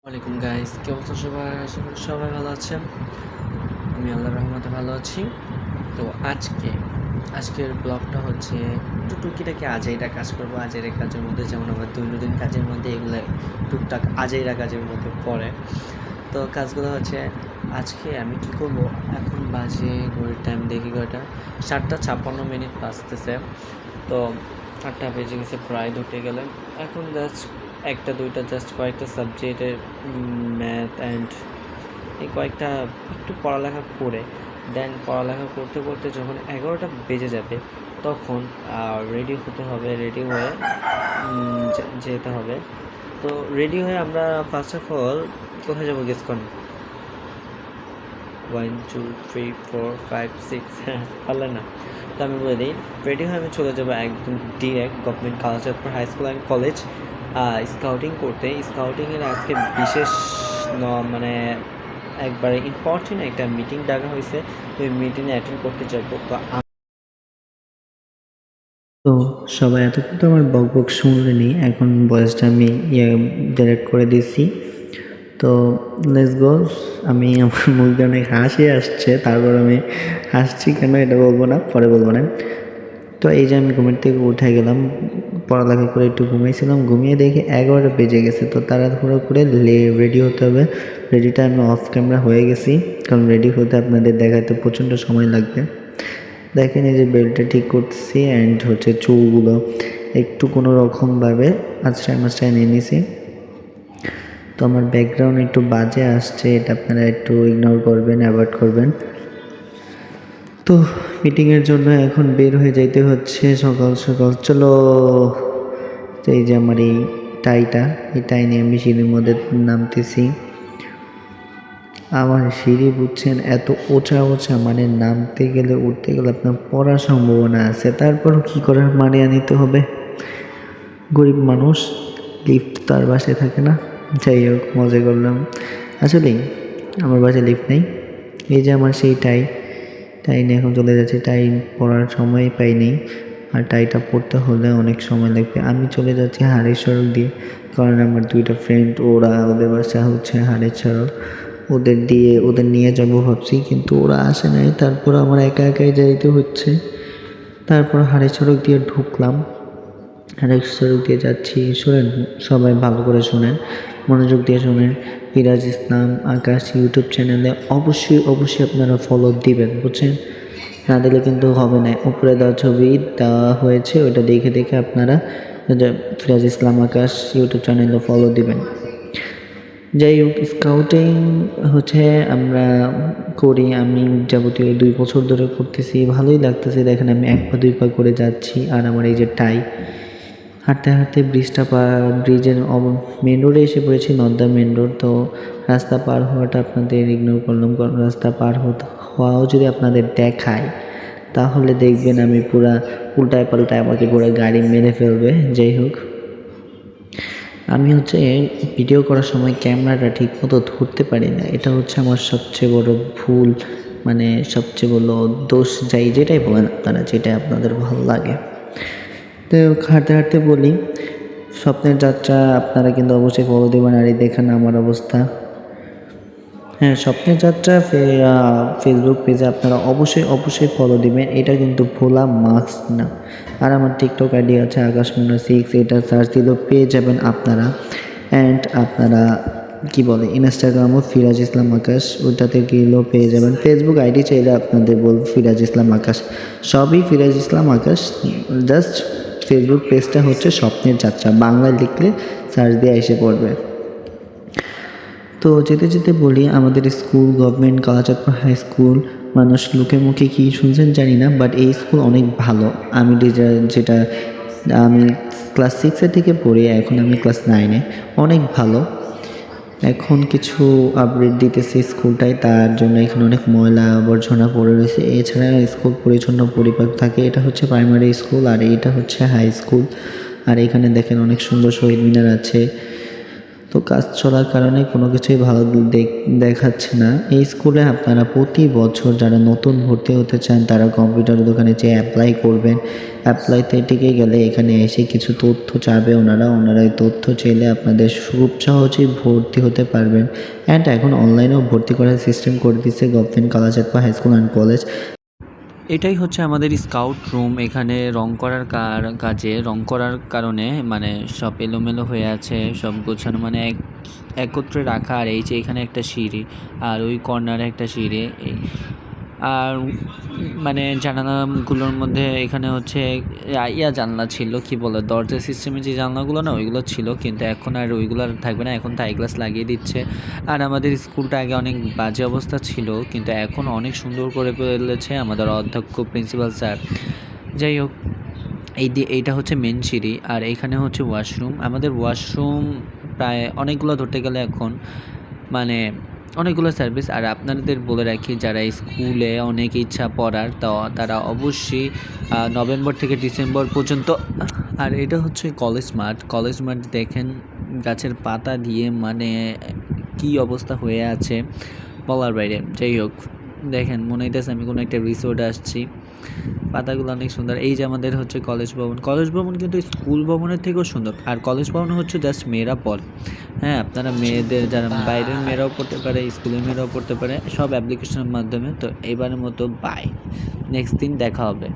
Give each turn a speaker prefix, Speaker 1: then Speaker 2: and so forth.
Speaker 1: ওয়ালাইকুম গাইস, কি অবস্থা সবাই? আশা করি সবাই ভালো আছেন। আমি আল্লাহর রহমতে ভালো আছি। তো আজকের ব্লগটা হচ্ছে একটু টুকিটাকি আজাইরা কাজ করবো। আজাইরা কাজের মধ্যে যেমন আমার দৈনন্দিন কাজের মধ্যে এগুলো টুকটাক আজাইরা কাজের মধ্যে পড়ে। তো কাজগুলো হচ্ছে আজকে আমি কি করব। এখন বাজে ঘড়ির টাইম দেখি কয়টা, 7:56 বাজতেছে। তো 8টা বেজে গেছে, প্রায় ধরতে গেলে। এখন জাস্ট একটা দুইটা জাস্ট কয়েকটা সাবজেক্টের ম্যাথ অ্যান্ড এই কয়েকটা একটু পড়ালেখা করে দেন পড়ালেখা করতে করতে যখন 11টা বেজে যাবে তখন রেডি হতে হবে। রেডি হয়ে যেতে হবে। তো রেডি হয়ে আমরা ফার্স্ট অফ অল কোথায় যাবো গেস করেন? 1 2 3 4 5 6 পারলেন না? তো আমি বলে দিই, রেডি হয়ে আমি চলে যাবো একদম direct government Kalachandpur high school and college scouting করতে। স্কাউটিংয়ের আজকে বিশেষ মানে একবারে ইম্পর্টেন্ট একটা মিটিং ডাকা হয়েছে। তো ওই মিটিংয়ে অ্যাটেন্ড করতে যাবো। তো সবাই এতক্ষণ তো আমার বক বক শুনলেনি, এখন ভয়েসটা আমি ডিরেক্ট করে দিচ্ছি। তো লেটস গো। আমি আমার মুখ দিয়ে অনেক হাসি আসছে, তারপর আমি হাসছি কেন এটা বলবো না, পরে বলবো না। তো এই যে আমি ঘুমের থেকে উঠে গেলাম, পড়ালেখা করে একটু ঘুমিয়েছিলাম, ঘুমিয়ে দেখি 11টা বেজে গেছে। তো তাড়াহুড়ো করে রেডি হতে হবে। রেডিটা আমি অফ ক্যামেরা হয়ে গেছি, কারণ রেডি হতে আপনাদের দেখাতে প্রচণ্ড সময় লাগবে। দেখেন এই যে বেল্টটা ঠিক করতেছি অ্যান্ড হচ্ছে চুলগুলো একটু কোনো রকমভাবে আঁচড়ায় নিয়ে নিছি। তো আমার ব্যাকগ্রাউন্ড একটু বাজে আসছে, এটা আপনারা একটু ইগনোর করবেন, অ্যাভয়েড করবেন। তো মিটিংয়ের জন্য এখন বের হয়ে যাইতে হচ্ছে সকাল সকাল। চলো। তো এই যে আমার এই টাই নিয়ে আমি সিঁড়ির মধ্যে নামতেছি। আমার সিঁড়ি বুঝছেন এত ওচা মানে নামতে গেলে উঠতে গেলে আপনার পড়ার সম্ভাবনা আছে, তারপরও কী করার, মানিয়ে নিতে হবে। গরিব মানুষ, লিফট তার বাসায় থাকে না। যাই হোক, মজা করলাম। আসলেই আমার বাসায় লিফট নেই। এই যে আমার সেই টাই নিয়ে এখন চলে যাচ্ছে। টাই পরার সময় পাইনি, আর টাইটা পরতে হলে অনেক সময় লাগবে। আমি চলে যাচ্ছি হাড়ের সড়ক দিয়ে, কারণ আমার দুইটা ফ্রেন্ড, ওদের বাসা হচ্ছে হাড়ের সড়ক। ওদের নিয়ে যাবো ভাবছি, কিন্তু ওরা আসে নাই। তারপর আমার একাই যাইতে হচ্ছে। তারপর হাড়ের সড়ক দিয়ে ঢুকলাম, হাড়ের সড়ক দিয়ে যাচ্ছি। শোনেন, সবাই ভালো করে শোনেন, মনোযোগ দিয়ে শোনেন। ফিরাজ ইসলাম আকাশ ইউটিউব চ্যানেলে অবশ্যই আপনারা ফলো দিবেন, বুঝছেন? না দিলে কিন্তু হবে না। উপরে দেওয়া ছবি দেওয়া হয়েছে, ওটা দেখে আপনারা ফিরাজ ইসলাম আকাশ ইউটিউব চ্যানেলে ফলো দিবেন। যাই হোক, স্কাউটিং হচ্ছে আমরা করি, আমি যাবতীয় 2 বছর ধরে করতেছি, ভালোই লাগতেছে। দেখেন আমি 1 পা 2 পা করে যাচ্ছি, আর আমার এই যে হাঁটতে হাঁটতে ব্রিজের মেন রোডে এসে পড়েছি, নর্দা মেন রোড। তো রাস্তা পার হওয়াটা আপনাদের ইগনোর করলাম, কারণ রাস্তা পার হওয়াও যদি আপনাদের দেখায় তাহলে দেখবেন আমি পুরা উল্টায় পাল্টায় আমাকে পুরো গাড়ি মেরে ফেলবে। যাই হোক, আমি হচ্ছে ভিডিও করার সময় ক্যামেরাটা ঠিক মতো ধরতে পারি না, এটা হচ্ছে আমার সবচেয়ে বড় ভুল, মানে সবচেয়ে বড় দোষ, যেটাই বলেন আপনারা, যেটা আপনাদের ভালো লাগে। তো হাঁটতে হাঁটতে বলি, স্বপ্নের যাত্রা আপনারা কিন্তু অবশ্যই ফলো দেবেন। আর এই দেখেন আমার অবস্থা। হ্যাঁ, স্বপ্নের যাত্রা ফেসবুক পেজে আপনারা অবশ্যই ফলো দিবেন, এটা কিন্তু ভোলা মাস্ট না। আর আমার টিকটক আইডি আছে আকাশ6, এটা সার্চ দিলেও পেয়ে যাবেন আপনারা। অ্যান্ড আপনারা কি বলে ইনস্টাগ্রামও ফিরাজ ইসলাম আকাশ, ওইটাতে গেলেও পেয়ে যাবেন। ফেসবুক আইডি চাইলে আপনাদের বলব ফিরাজ ইসলাম আকাশ, সবই ফিরাজ ইসলাম আকাশ। জাস্ট ফেসবুক পেজটা হচ্ছে স্বপ্নের যাত্রা, বাংলায় লিখলে সার্চ দিয়ে এসে পড়বে। তো যেতে যেতে বলি, আমাদের school government Kalachandpur high school, মানুষ লোকে মুখে কী শুনছেন জানি না, বাট এই স্কুল অনেক ভালো। যেটা আমি ক্লাস 6 থেকে পড়ি, এখন আমি ক্লাস 9-এ, অনেক ভালো। এখন কিছু আপডেট দিতেছে স্কুলটায়, তার জন্য এখানে অনেক ময়লা আবর্জনা পড়ে রয়েছে। এছাড়া স্কুল পরিচ্ছন্ন পরিপাক থাকে। এটা হচ্ছে প্রাইমারি স্কুল, আর এটা হচ্ছে হাই স্কুল। আর এখানে দেখেন অনেক সুন্দর শহীদ মিনার আছে। তো তো কাজ চলার কারণে কোনো কিছুই ভালো দেখাচ্ছে না। এই স্কুলে আপনারা প্রতি বছর যারা নতুন ভর্তি হতে চান তারা কম্পিউটার দোকানে যেয়ে অ্যাপ্লাই করবেন। অ্যাপ্লাইতে টিকে গেলে এখানে এসে কিছু তথ্য চাবে ওনারা ওই তথ্য চাইলে আপনাদের খুব সহজেই ভর্তি হতে পারবেন। অ্যান্ড এখন অনলাইনেও ভর্তি করার সিস্টেম করে দিচ্ছে government Kalachandpur high school and college.
Speaker 2: এটাই হচ্ছে আমাদের স্কাউট রুম। এখানে রং করার কাজে রং করার কারণে মানে সব এলোমেলো হয়ে আছে, সব গোছানো মানে একত্রে রাখা। আর এই যে এখানে একটা সিঁড়ি আর ওই কর্নারে একটা সিঁড়ি আর মানে জানালাগুলোর মধ্যে এখানে হচ্ছে জানলা ছিল, কি বলে দরজা সিস্টেমের যে জানলাগুলো না ওইগুলো ছিল, কিন্তু এখন আর ওইগুলো আর থাকবে না, এখন থাই গ্লাস লাগিয়ে দিচ্ছে। আর আমাদের স্কুলটা আগে অনেক বাজে অবস্থা ছিল, কিন্তু এখন অনেক সুন্দর করে ফেলেছে আমাদের অধ্যক্ষ প্রিন্সিপাল স্যার। যাই হোক, এইটা হচ্ছে মেন সিঁড়ি আর এখানে হচ্ছে ওয়াশরুম। আমাদের ওয়াশরুম প্রায় অনেকগুলো ধরতে গেলে এখন মানে অনেকগুলো সার্ভিস। আর আপনাদের বলে রাখি, যারা স্কুলে অনেক ইচ্ছা পড়ার তো তারা অবশ্যই নভেম্বর থেকে ডিসেম্বর পর্যন্ত। আর এটা হচ্ছে কলেজ মাঠ দেখেন, গাছের পাতা দিয়ে মানে কি অবস্থা হয়ে আছে বলার বাইরে। যাই হোক, দেখেন মনে হইতেছে আমি কোনো একটা রিসোর্টে আসছি। পাতাগুলো অনেক সুন্দর। এই যে আমাদের হচ্ছে কলেজ ভবন কিন্তু স্কুল ভবনের থেকেও সুন্দর। আর কলেজ ভবন হচ্ছে জাস্ট মেয়েরা পড়ে। হ্যাঁ, আপনারা মেয়েদের যারা বাইরের মেয়েরাও পড়তে পারে, স্কুলের মেয়েরাও পড়তে পারে, সব অ্যাপ্লিকেশনের মাধ্যমে। তো এবারের মতো বাই, নেক্সট দিন দেখা হবে।